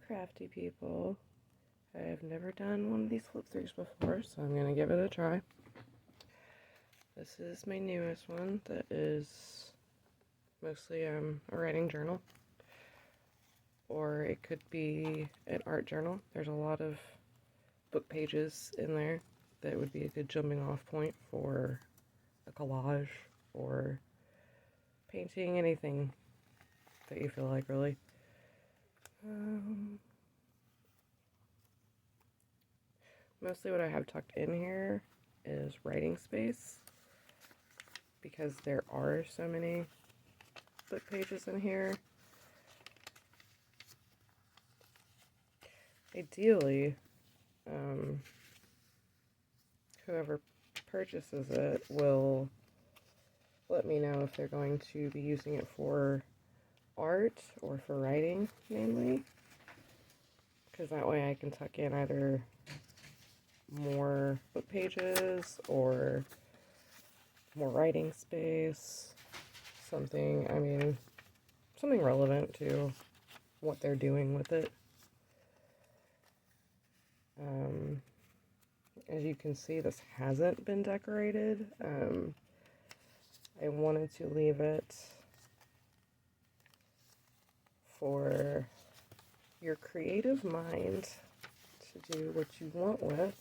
Hello, crafty people. I have never done one of these flip throughs before, so I'm going to give it a try. This is my newest one that is mostly a writing journal, or it could be an art journal. There's a lot of book pages in there that would be a good jumping off point for a collage or painting, anything that you feel like, really. Mostly what I have tucked in here is writing space, because there are so many book pages in here. Ideally, whoever purchases it will let me know if they're going to be using it for art or for writing mainly, because that way I can tuck in either more book pages or more writing space, something relevant to what they're doing with it. As you can see, this hasn't been decorated. I wanted to leave it for your creative mind to do what you want with.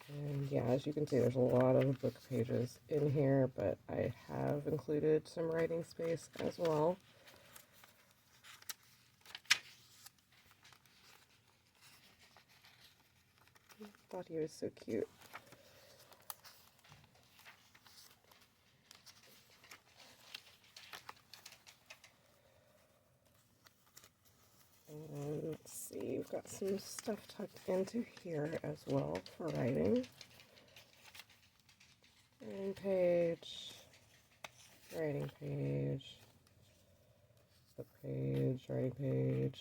And yeah, as you can see, there's a lot of book pages in here, but I have included some writing space as well. Thought he was so cute. And let's see, we've got some stuff tucked into here as well for writing. Writing page, book page, writing page.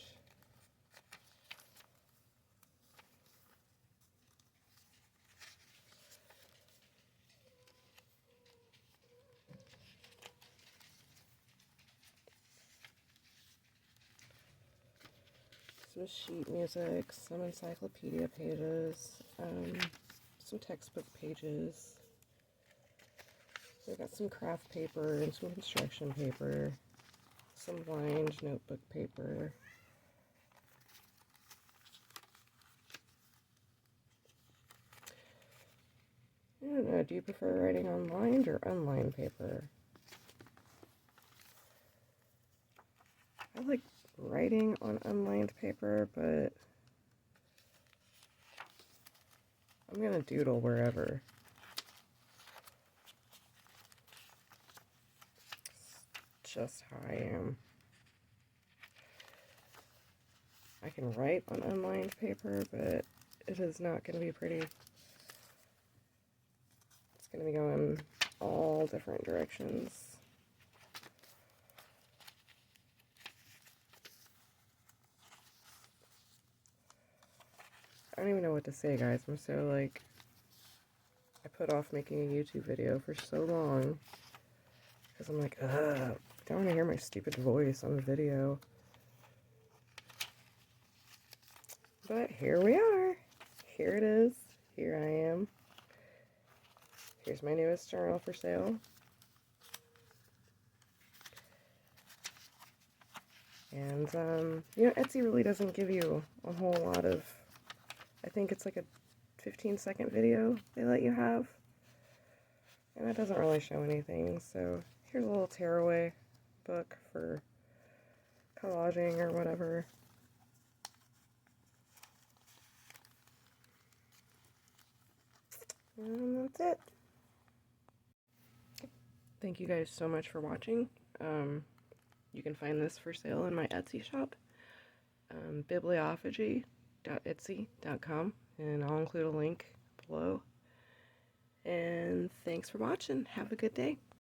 Some sheet music, some encyclopedia pages, some textbook pages. We've got some craft paper and some construction paper, some lined notebook paper. I don't know, do you prefer writing on lined or unlined paper? I like writing on unlined paper, but I'm gonna doodle wherever. It's just how I am. I can write on unlined paper, but it is not going to be pretty. It's going to be going all different directions. I don't even know what to say, guys. I'm so, like, I put off making a YouTube video for so long because I'm like, ugh, I don't want to hear my stupid voice on the video. But here we are. Here it is. Here I am. Here's my newest journal for sale. And, you know, Etsy really doesn't give you a whole lot of, I think it's like a 15-second video they let you have. And that doesn't really show anything, so here's a little tearaway book for collaging or whatever. And that's it. Thank you guys so much for watching. You can find this for sale in my Etsy shop, bibliophagy.etsy.com, and I'll include a link below. And thanks for watching. Have a good day.